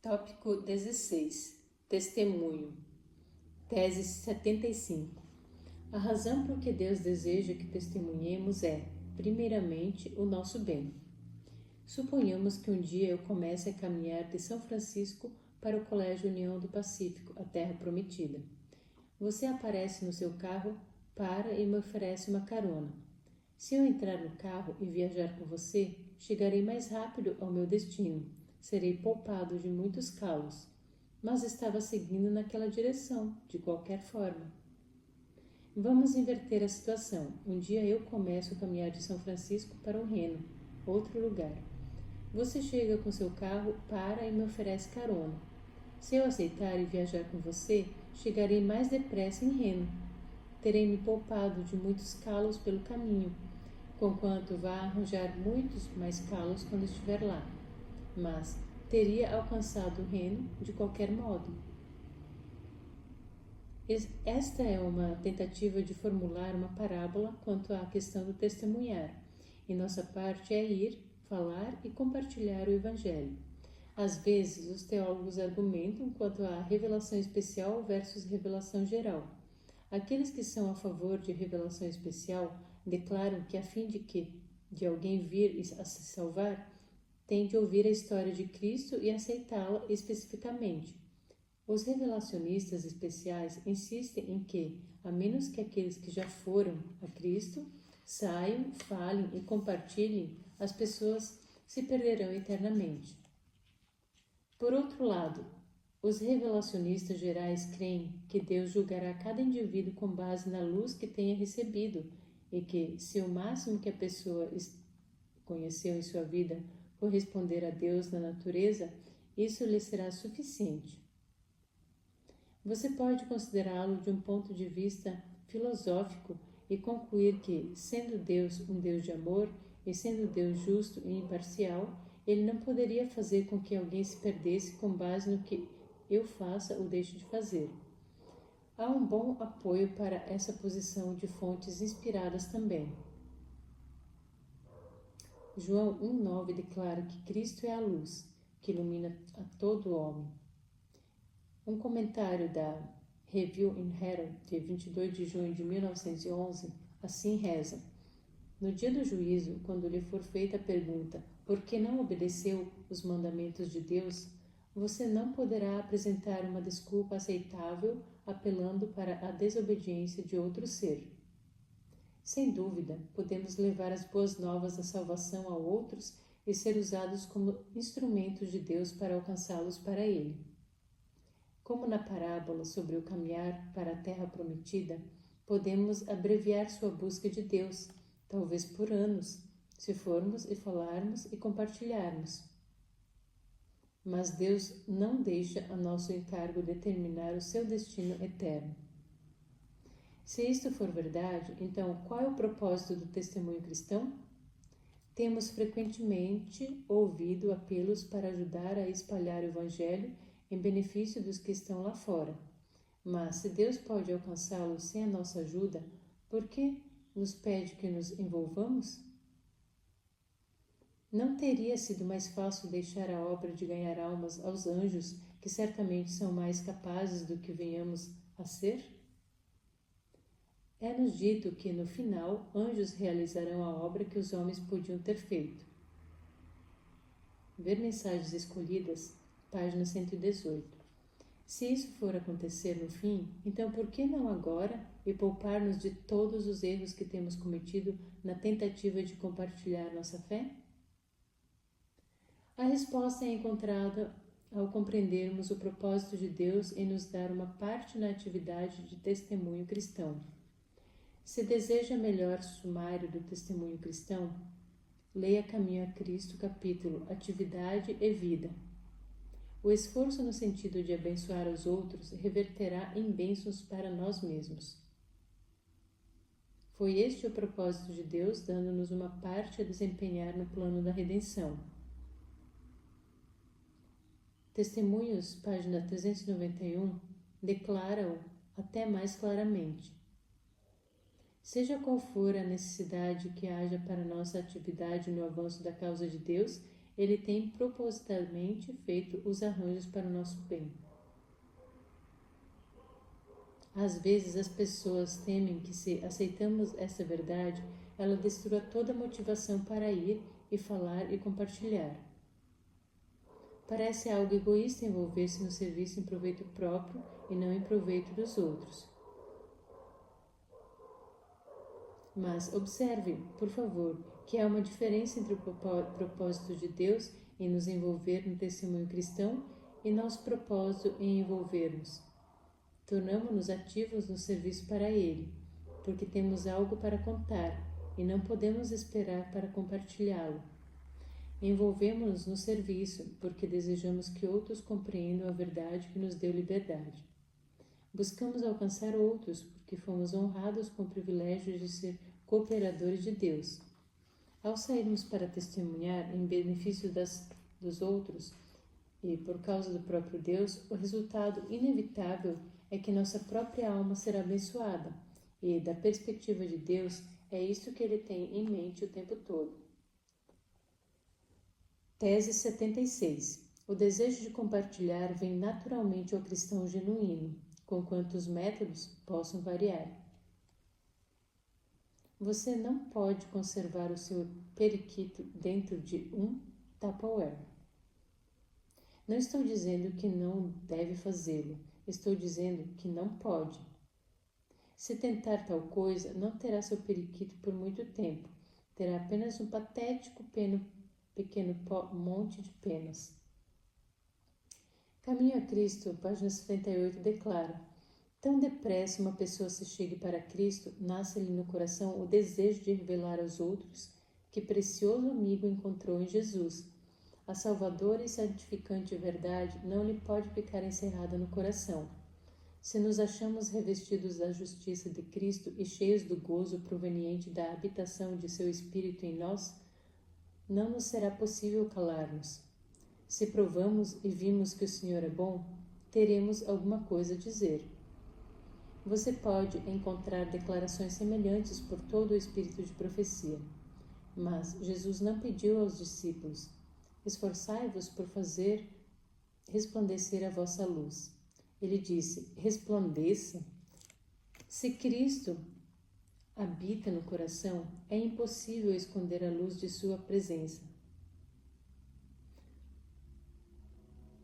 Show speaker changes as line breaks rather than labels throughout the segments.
Tópico 16. Testemunho. Tese 75. A razão por que Deus deseja que testemunhemos é, primeiramente, o nosso bem. Suponhamos que um dia eu comece a caminhar de São Francisco para o Colégio União do Pacífico, a Terra Prometida. Você aparece no seu carro, para e me oferece uma carona. Se eu entrar no carro e viajar com você, chegarei mais rápido ao meu destino. Serei poupado de muitos calos, mas estava seguindo naquela direção, de qualquer forma. Vamos inverter a situação. Um dia eu começo a caminhar de São Francisco para o Reno, outro lugar. Você chega com seu carro, para e me oferece carona. Se eu aceitar e viajar com você, chegarei mais depressa em Reno. Terei me poupado de muitos calos pelo caminho, conquanto vá arranjar muitos mais calos quando estiver lá. Mas teria alcançado o Reno de qualquer modo. Esta é uma tentativa de formular uma parábola quanto à questão do testemunhar, e nossa parte é ir, falar e compartilhar o Evangelho. Às vezes, os teólogos argumentam quanto à revelação especial versus revelação geral. Aqueles que são a favor de revelação especial declaram que, a fim de alguém vir a se salvar, tem de ouvir a história de Cristo e aceitá-la especificamente. Os revelacionistas especiais insistem em que, a menos que aqueles que já foram a Cristo saiam, falem e compartilhem, as pessoas se perderão eternamente. Por outro lado, os revelacionistas gerais creem que Deus julgará cada indivíduo com base na luz que tenha recebido e que, se o máximo que a pessoa conheceu em sua vida corresponder a Deus na natureza, isso lhe será suficiente. Você pode considerá-lo de um ponto de vista filosófico e concluir que, sendo Deus um Deus de amor e sendo Deus justo e imparcial, ele não poderia fazer com que alguém se perdesse com base no que eu faça ou deixe de fazer. Há um bom apoio para essa posição de fontes inspiradas também. João 1,9 declara que Cristo é a luz, que ilumina a todo homem. Um comentário da Review in Herald, de 22 de junho de 1911, assim reza: no dia do juízo, quando lhe for feita a pergunta por que não obedeceu os mandamentos de Deus, você não poderá apresentar uma desculpa aceitável apelando para a desobediência de outro ser. Sem dúvida, podemos levar as boas novas da salvação a outros e ser usados como instrumentos de Deus para alcançá-los para Ele. Como na parábola sobre o caminhar para a terra prometida, podemos abreviar sua busca de Deus, talvez por anos, se formos e falarmos e compartilharmos. Mas Deus não deixa a nosso encargo determinar o seu destino eterno. Se isto for verdade, então qual é o propósito do testemunho cristão? Temos frequentemente ouvido apelos para ajudar a espalhar o Evangelho em benefício dos que estão lá fora. Mas se Deus pode alcançá-los sem a nossa ajuda, por que nos pede que nos envolvamos? Não teria sido mais fácil deixar a obra de ganhar almas aos anjos, que certamente são mais capazes do que venhamos a ser? É-nos dito que, no final, anjos realizarão a obra que os homens podiam ter feito. Ver Mensagens Escolhidas, página 118. Se isso for acontecer no fim, então por que não agora e poupar-nos de todos os erros que temos cometido na tentativa de compartilhar nossa fé? A resposta é encontrada ao compreendermos o propósito de Deus em nos dar uma parte na atividade de testemunho cristão. Se deseja melhor sumário do testemunho cristão, leia Caminho a Cristo, capítulo Atividade e Vida. O esforço no sentido de abençoar os outros reverterá em bênçãos para nós mesmos. Foi este o propósito de Deus, dando-nos uma parte a desempenhar no plano da redenção. Testemunhos, página 391, declara-o até mais claramente. Seja qual for a necessidade que haja para nossa atividade no avanço da causa de Deus, Ele tem propositalmente feito os arranjos para o nosso bem. Às vezes as pessoas temem que, se aceitamos essa verdade, ela destrua toda a motivação para ir e falar e compartilhar. Parece algo egoísta envolver-se no serviço em proveito próprio e não em proveito dos outros. Mas observe, por favor, que há uma diferença entre o propósito de Deus em nos envolver no testemunho cristão e nosso propósito em envolver-nos. Tornamo-nos ativos no serviço para Ele, porque temos algo para contar e não podemos esperar para compartilhá-lo. Envolvemos-nos no serviço porque desejamos que outros compreendam a verdade que nos deu liberdade. Buscamos alcançar outros porque fomos honrados com o privilégio de ser cooperadores de Deus. Ao sairmos para testemunhar em benefício dos outros e por causa do próprio Deus, o resultado inevitável é que nossa própria alma será abençoada, e, da perspectiva de Deus, é isso que Ele tem em mente o tempo todo. Tese 76. O desejo de compartilhar vem naturalmente ao cristão genuíno, conquanto os métodos possam variar. Você não pode conservar o seu periquito dentro de um Tupperware. Não estou dizendo que não deve fazê-lo, estou dizendo que não pode. Se tentar tal coisa, não terá seu periquito por muito tempo, terá apenas um patético pequeno monte de penas. Caminho a Cristo, página 78, declara: tão depressa uma pessoa se chegue para Cristo, nasce-lhe no coração o desejo de revelar aos outros que precioso amigo encontrou em Jesus. A salvadora e santificante verdade não lhe pode ficar encerrada no coração. Se nos achamos revestidos da justiça de Cristo e cheios do gozo proveniente da habitação de seu Espírito em nós, não nos será possível calar-nos. Se provamos e vimos que o Senhor é bom, teremos alguma coisa a dizer. Você pode encontrar declarações semelhantes por todo o espírito de profecia. Mas Jesus não pediu aos discípulos: esforçai-vos por fazer resplandecer a vossa luz. Ele disse: resplandeça. Se Cristo habita no coração, é impossível esconder a luz de sua presença.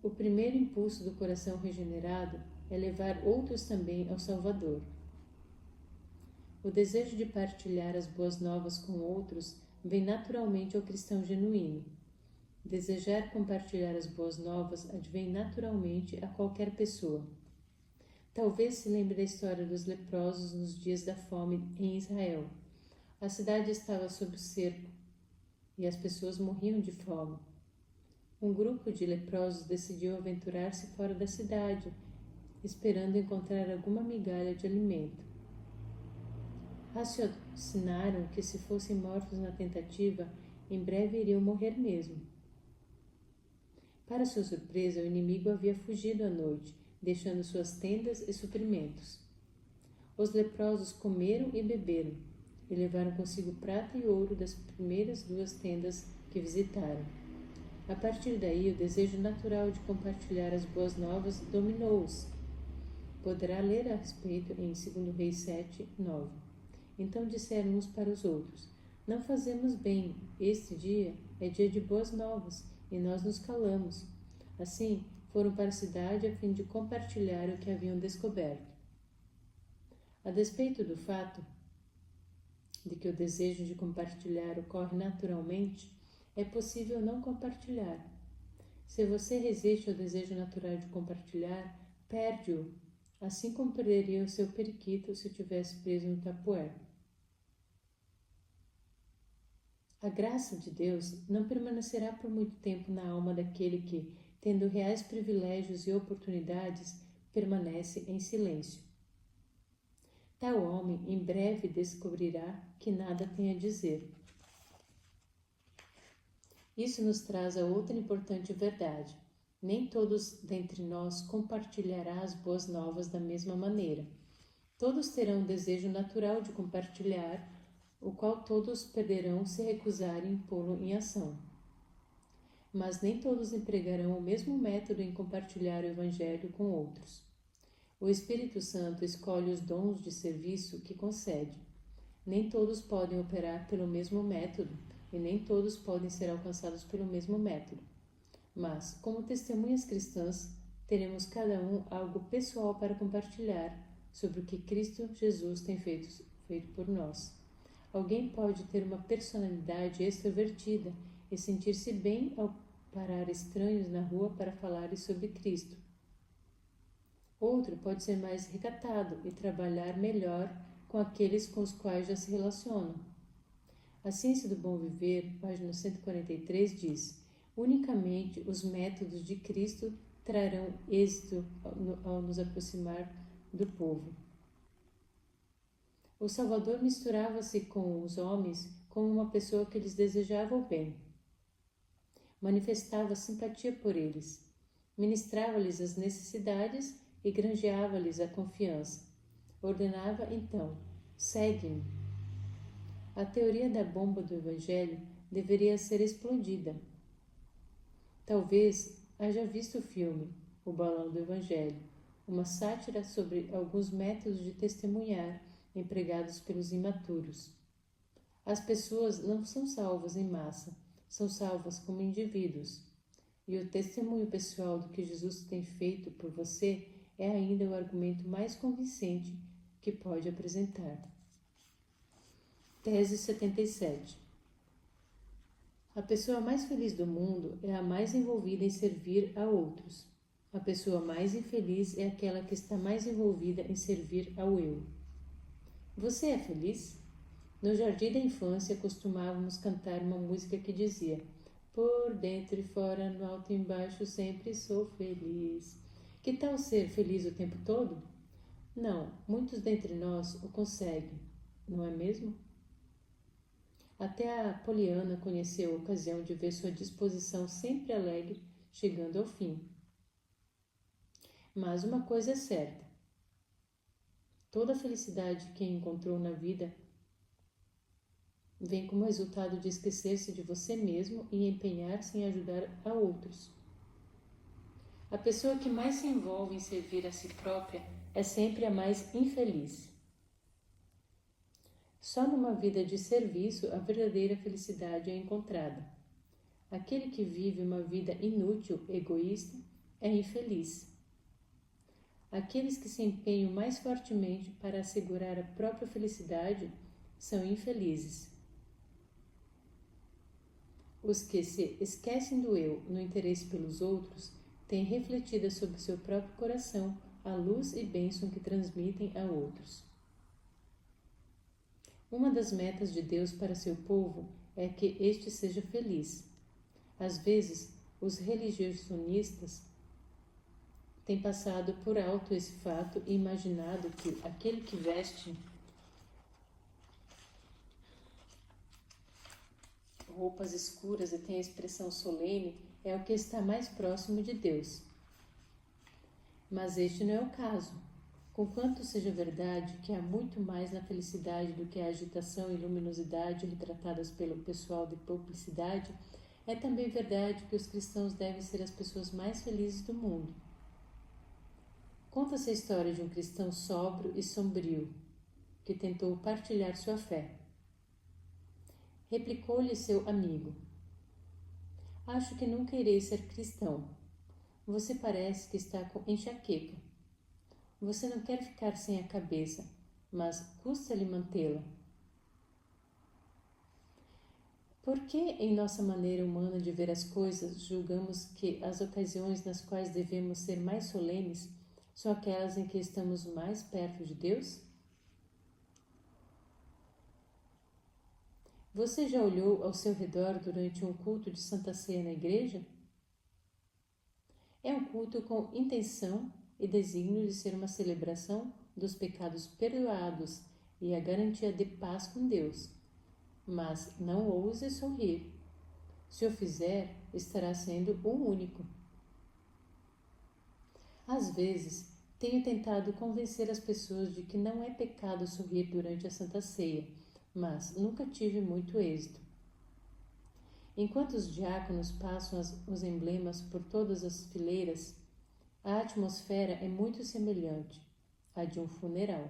O primeiro impulso do coração regenerado é levar outros também ao Salvador. O desejo de partilhar as boas novas com outros vem naturalmente ao cristão genuíno. Desejar compartilhar as boas novas advém naturalmente a qualquer pessoa. Talvez se lembre da história dos leprosos nos dias da fome em Israel. A cidade estava sob cerco e as pessoas morriam de fome. Um grupo de leprosos decidiu aventurar-se fora da cidade, esperando encontrar alguma migalha de alimento. Raciocinaram que, se fossem mortos na tentativa, em breve iriam morrer mesmo. Para sua surpresa, o inimigo havia fugido à noite, deixando suas tendas e suprimentos. Os leprosos comeram e beberam, e levaram consigo prata e ouro das primeiras 2 tendas que visitaram. A partir daí, o desejo natural de compartilhar as boas novas dominou-os. Poderá ler a respeito em 2 Reis 7, 9. Então disseram uns para os outros: não fazemos bem, este dia é dia de boas novas, e nós nos calamos. Assim, foram para a cidade a fim de compartilhar o que haviam descoberto. A despeito do fato de que o desejo de compartilhar ocorre naturalmente, é possível não compartilhar. Se você resiste ao desejo natural de compartilhar, perde-o, assim como perderia o seu periquito se o tivesse preso no tapuér. A graça de Deus não permanecerá por muito tempo na alma daquele que, tendo reais privilégios e oportunidades, permanece em silêncio. Tal homem em breve descobrirá que nada tem a dizer. Isso nos traz a outra importante verdade. Nem todos dentre nós compartilharão as boas novas da mesma maneira. Todos terão o desejo natural de compartilhar, o qual todos perderão se recusarem pô-lo em ação. mas nem todos empregarão o mesmo método em compartilhar o Evangelho com outros. O Espírito Santo escolhe os dons de serviço que concede. Nem todos podem operar pelo mesmo método e nem todos podem ser alcançados pelo mesmo método. Mas, como testemunhas cristãs, teremos cada um algo pessoal para compartilhar sobre o que Cristo Jesus tem feito por nós. Alguém pode ter uma personalidade extrovertida e sentir-se bem ao parar estranhos na rua para falar sobre Cristo. Outro pode ser mais recatado e trabalhar melhor com aqueles com os quais já se relacionam. A Ciência do Bom Viver, página 143, diz: unicamente os métodos de Cristo trarão êxito ao nos aproximar do povo. O Salvador misturava-se com os homens como uma pessoa que lhes desejava o bem. Manifestava simpatia por eles, ministrava-lhes as necessidades e granjeava-lhes a confiança. Ordenava então: segue-me. A teoria da bomba do Evangelho deveria ser explodida. Talvez haja visto o filme O Balão do Evangelho, uma sátira sobre alguns métodos de testemunhar empregados pelos imaturos. As pessoas não são salvas em massa, são salvas como indivíduos. E o testemunho pessoal do que Jesus tem feito por você é ainda o argumento mais convincente que pode apresentar. Tese 77. A pessoa mais feliz do mundo é a mais envolvida em servir a outros. A pessoa mais infeliz é aquela que está mais envolvida em servir ao eu. Você é feliz? No jardim da infância costumávamos cantar uma música que dizia: por dentro e fora, no alto e embaixo, sempre sou feliz. Que tal ser feliz o tempo todo? Não, muitos dentre nós o conseguem, não é mesmo? Até a Poliana conheceu a ocasião de ver sua disposição sempre alegre chegando ao fim. Mas uma coisa é certa: toda a felicidade que encontrou na vida vem como resultado de esquecer-se de você mesmo e empenhar-se em ajudar a outros. A pessoa que mais se envolve em servir a si própria é sempre a mais infeliz. Só numa vida de serviço a verdadeira felicidade é encontrada. Aquele que vive uma vida inútil, egoísta, é infeliz. Aqueles que se empenham mais fortemente para assegurar a própria felicidade são infelizes. Os que se esquecem do eu no interesse pelos outros têm refletida sobre seu próprio coração a luz e bênção que transmitem a outros. Uma das metas de Deus para seu povo é que este seja feliz. Às vezes, os religionistas têm passado por alto esse fato e imaginado que aquele que veste roupas escuras e tem a expressão solene é o que está mais próximo de Deus. Mas este não é o caso. Conquanto seja verdade que há muito mais na felicidade do que a agitação e luminosidade retratadas pelo pessoal de publicidade, é também verdade que os cristãos devem ser as pessoas mais felizes do mundo. Conta-se a história de um cristão sóbrio e sombrio, que tentou partilhar sua fé. Replicou-lhe seu amigo: acho que nunca irei ser cristão. Você parece que está com enxaqueca. Você não quer ficar sem a cabeça, mas custa-lhe mantê-la. Por que, em nossa maneira humana de ver as coisas, julgamos que as ocasiões nas quais devemos ser mais solenes são aquelas em que estamos mais perto de Deus? Você já olhou ao seu redor durante um culto de Santa Ceia na igreja? É um culto com intenção e desígnio de ser uma celebração dos pecados perdoados e a garantia de paz com Deus. Mas não ouse sorrir. Se o fizer, estará sendo o único. Às vezes, tenho tentado convencer as pessoas de que não é pecado sorrir durante a Santa Ceia, mas nunca tive muito êxito. Enquanto os diáconos passam os emblemas por todas as fileiras, a atmosfera é muito semelhante à de um funeral.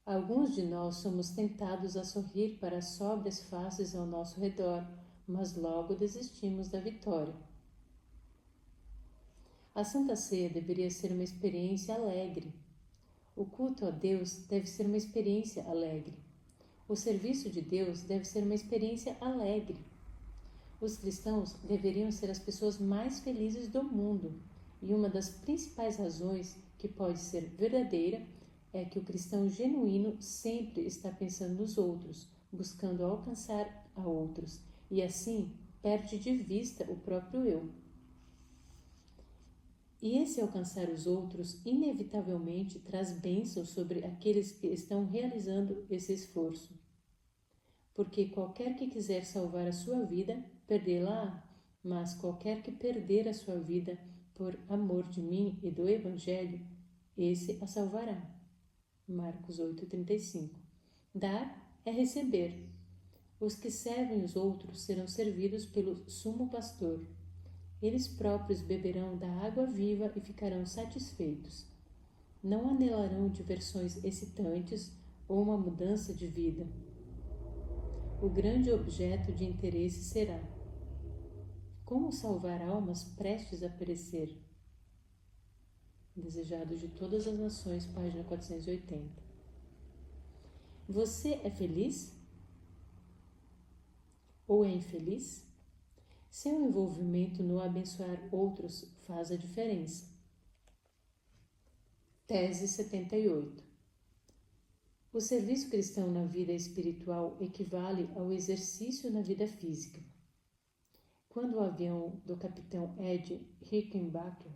Alguns de nós somos tentados a sorrir para as sóbrias faces ao nosso redor, mas logo desistimos da vitória. A Santa Ceia deveria ser uma experiência alegre. O culto a Deus deve ser uma experiência alegre. O serviço de Deus deve ser uma experiência alegre. Os cristãos deveriam ser as pessoas mais felizes do mundo, e uma das principais razões que pode ser verdadeira é que o cristão genuíno sempre está pensando nos outros, buscando alcançar a outros, e assim perde de vista o próprio eu. E esse alcançar os outros inevitavelmente traz bênçãos sobre aqueles que estão realizando esse esforço. Porque qualquer que quiser salvar a sua vida, perdê-la-á, mas qualquer que perder a sua vida por amor de mim e do Evangelho, esse a salvará. Marcos 8,35. Dar é receber. Os que servem os outros serão servidos pelo sumo pastor. Eles próprios beberão da água viva e ficarão satisfeitos. Não anelarão diversões excitantes ou uma mudança de vida. O grande objeto de interesse será: como salvar almas prestes a perecer? Desejado de todas as nações, página 480. Você é feliz? Ou é infeliz? Seu envolvimento no abençoar outros faz a diferença. Tese 78. O serviço cristão na vida espiritual equivale ao exercício na vida física. Quando o avião do capitão Ed Rickenbacker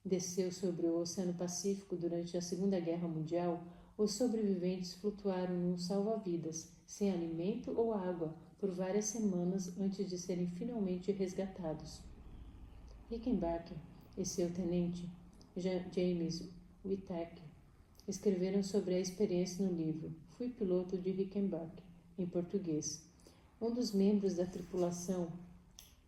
desceu sobre o Oceano Pacífico durante a Segunda Guerra Mundial, os sobreviventes flutuaram num salva-vidas, sem alimento ou água, por várias semanas antes de serem finalmente resgatados. Rickenbacker e seu tenente, James Whittaker, escreveram sobre a experiência no livro Fui Piloto de Rickenbacker, em português. Um dos membros da tripulação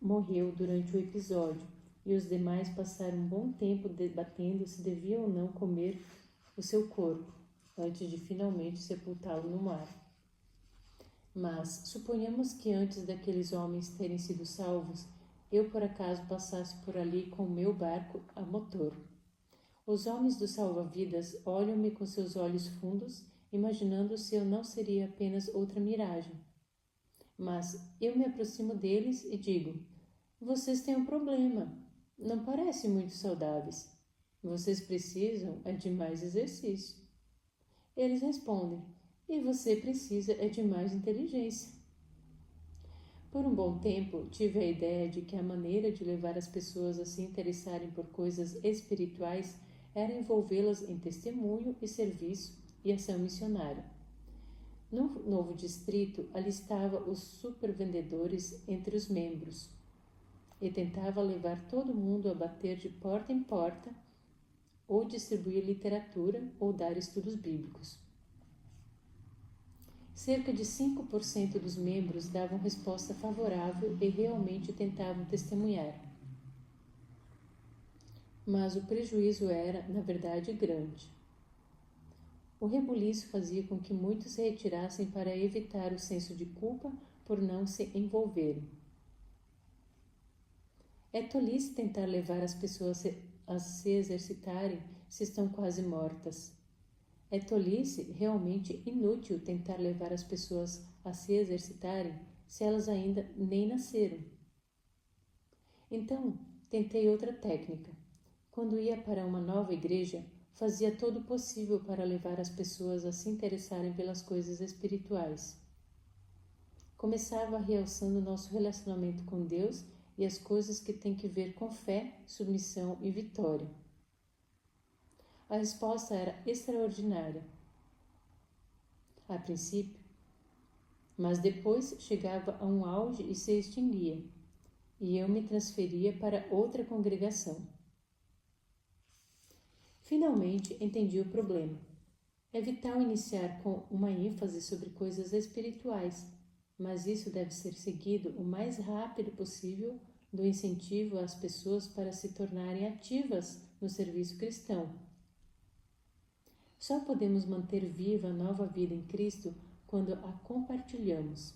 morreu durante o episódio e os demais passaram um bom tempo debatendo se deviam ou não comer o seu corpo, antes de finalmente sepultá-lo no mar. Mas suponhamos que antes daqueles homens terem sido salvos, eu por acaso passasse por ali com o meu barco a motor. Os homens do salva-vidas olham-me com seus olhos fundos, imaginando se eu não seria apenas outra miragem. Mas eu me aproximo deles e digo: vocês têm um problema. Não parecem muito saudáveis. Vocês precisam de mais exercício. Eles respondem: e você precisa de mais inteligência. Por um bom tempo, tive a ideia de que a maneira de levar as pessoas a se interessarem por coisas espirituais era envolvê-las em testemunho e serviço e ação missionária. No novo distrito, alistava os supervendedores entre os membros e tentava levar todo mundo a bater de porta em porta ou distribuir literatura ou dar estudos bíblicos. Cerca de 5% dos membros davam resposta favorável e realmente tentavam testemunhar. Mas o prejuízo era, na verdade, grande. O rebuliço fazia com que muitos se retirassem para evitar o senso de culpa por não se envolverem. É tolice tentar levar as pessoas a se exercitarem se estão quase mortas. É tolice realmente inútil tentar levar as pessoas a se exercitarem se elas ainda nem nasceram. Então, tentei outra técnica. Quando ia para uma nova igreja, fazia todo o possível para levar as pessoas a se interessarem pelas coisas espirituais. Começava realçando nosso relacionamento com Deus e as coisas que têm que ver com fé, submissão e vitória. A resposta era extraordinária, a princípio, mas depois chegava a um auge e se extinguia, e eu me transferia para outra congregação. Finalmente entendi o problema. É vital iniciar com uma ênfase sobre coisas espirituais. mas isso deve ser seguido o mais rápido possível do incentivo às pessoas para se tornarem ativas no serviço cristão. Só podemos manter viva a nova vida em Cristo quando a compartilhamos.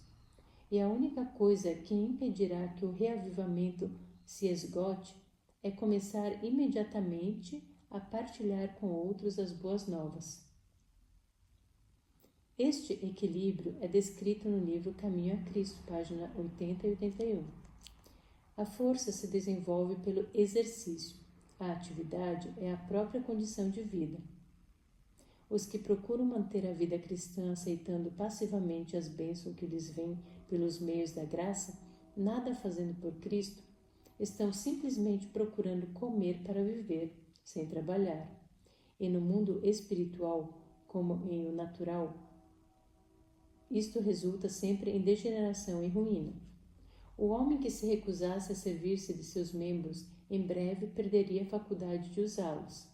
E a única coisa que impedirá que o reavivamento se esgote é começar imediatamente a partilhar com outros as boas novas. Este equilíbrio é descrito no livro Caminho a Cristo, página 80 e 81. A força se desenvolve pelo exercício. A atividade é a própria condição de vida. Os que procuram manter a vida cristã aceitando passivamente as bênçãos que lhes vêm pelos meios da graça, nada fazendo por Cristo, estão simplesmente procurando comer para viver, sem trabalhar. E no mundo espiritual, como em o natural, isto resulta sempre em degeneração e ruína. O homem que se recusasse a servir-se de seus membros, em breve perderia a faculdade de usá-los.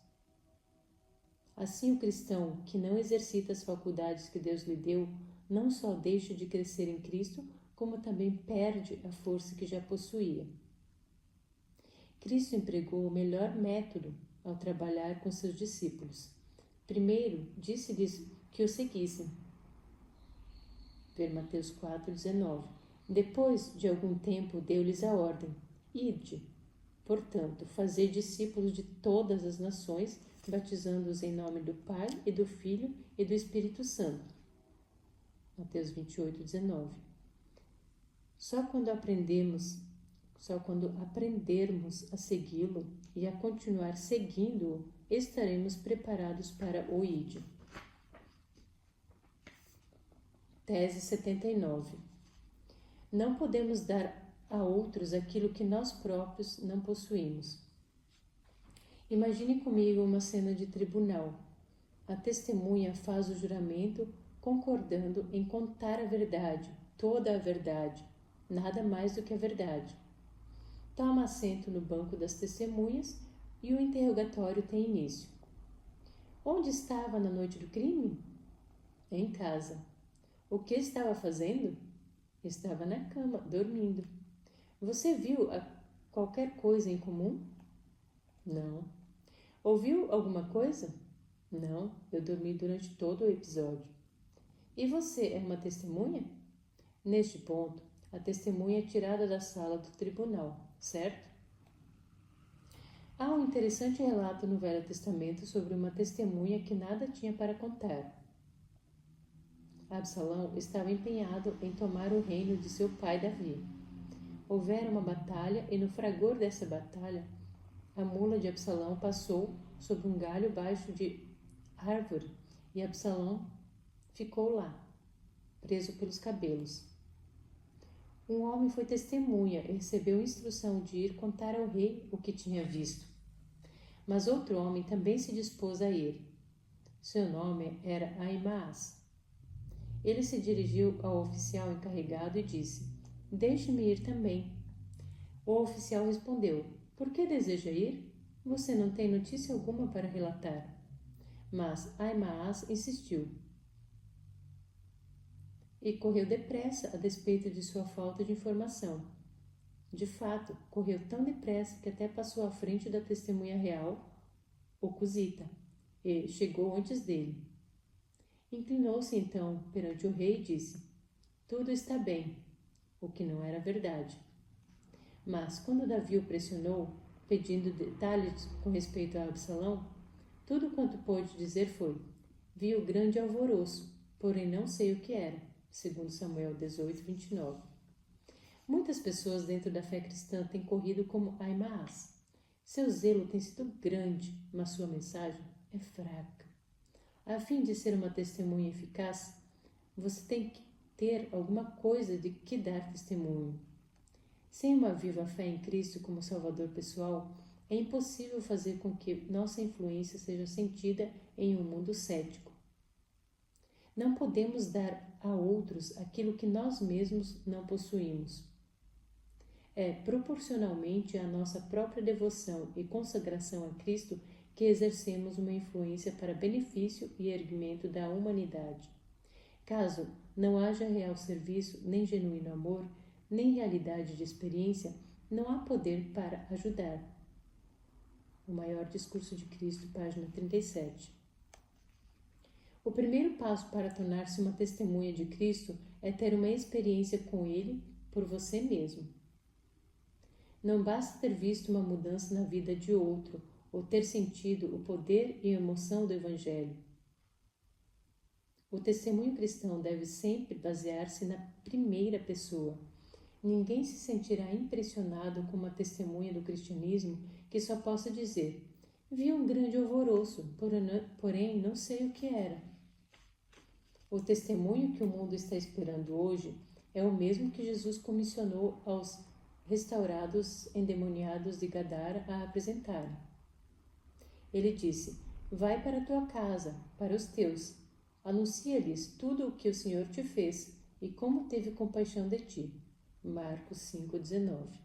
Assim, o cristão que não exercita as faculdades que Deus lhe deu, não só deixa de crescer em Cristo, como também perde a força que já possuía. Cristo empregou o melhor método ao trabalhar com seus discípulos. Primeiro, disse-lhes que o seguissem. Ver Mateus 4,19. Depois de algum tempo, deu-lhes a ordem: Ide, portanto, fazei discípulos de todas as nações, batizando-os em nome do Pai e do Filho e do Espírito Santo. Mateus 28,19. Só quando aprendermos a segui-lo e a continuar seguindo-o, estaremos preparados para o Ide. Tese 79. Não podemos dar a outros aquilo que nós próprios não possuímos. Imagine comigo uma cena de tribunal. A testemunha faz o juramento concordando em contar a verdade, toda a verdade, nada mais do que a verdade. Toma assento no banco das testemunhas e o interrogatório tem início. Onde estava na noite do crime? Em casa. O que estava fazendo? Estava na cama, dormindo. Você viu qualquer coisa em comum? Não. Ouviu alguma coisa? Não, eu dormi durante todo o episódio. E você é uma testemunha? Neste ponto, a testemunha é tirada da sala do tribunal, certo? Há um interessante relato no Velho Testamento sobre uma testemunha que nada tinha para contar. Absalão estava empenhado em tomar o reino de seu pai Davi. Houvera uma batalha e no fragor dessa batalha, a mula de Absalão passou sobre um galho baixo de árvore e Absalão ficou lá, preso pelos cabelos. Um homem foi testemunha e recebeu instrução de ir contar ao rei o que tinha visto. Mas outro homem também se dispôs a ir. Seu nome era Ahimaás. Ele se dirigiu ao oficial encarregado e disse: Deixe-me ir também. O oficial respondeu: Por que deseja ir? Você não tem notícia alguma para relatar. Mas Ahimaás insistiu e correu depressa a despeito de sua falta de informação. De fato, correu tão depressa que até passou à frente da testemunha real, o Cusita, e chegou antes dele. Inclinou-se então perante o rei e disse: Tudo está bem, o que não era verdade. Mas quando Davi o pressionou, pedindo detalhes com respeito a Absalão, tudo quanto pôde dizer foi: Vi o grande alvoroço, porém não sei o que era, segundo Samuel 18, 29. Muitas pessoas dentro da fé cristã têm corrido como Ahimaás. Seu zelo tem sido grande, mas sua mensagem é fraca. A fim de ser uma testemunha eficaz, você tem que ter alguma coisa de que dar testemunho. Sem uma viva fé em Cristo como Salvador pessoal, é impossível fazer com que nossa influência seja sentida em um mundo cético. Não podemos dar a outros aquilo que nós mesmos não possuímos. É proporcionalmente à nossa própria devoção e consagração a Cristo que exercemos uma influência para benefício e erguimento da humanidade. Caso não haja real serviço, nem genuíno amor, nem realidade de experiência, não há poder para ajudar. O Maior Discurso de Cristo, página 37. O primeiro passo para tornar-se uma testemunha de Cristo é ter uma experiência com Ele por você mesmo. Não basta ter visto uma mudança na vida de outro ou ter sentido o poder e a emoção do Evangelho. O testemunho cristão deve sempre basear-se na primeira pessoa. Ninguém se sentirá impressionado com uma testemunha do cristianismo que só possa dizer: vi um grande alvoroço, porém não sei o que era. O testemunho que o mundo está esperando hoje é o mesmo que Jesus comissionou aos restaurados endemoniados de Gadara a apresentarem. Ele disse: vai para a tua casa, para os teus, anuncia-lhes tudo o que o Senhor te fez e como teve compaixão de ti. Marcos 5,19.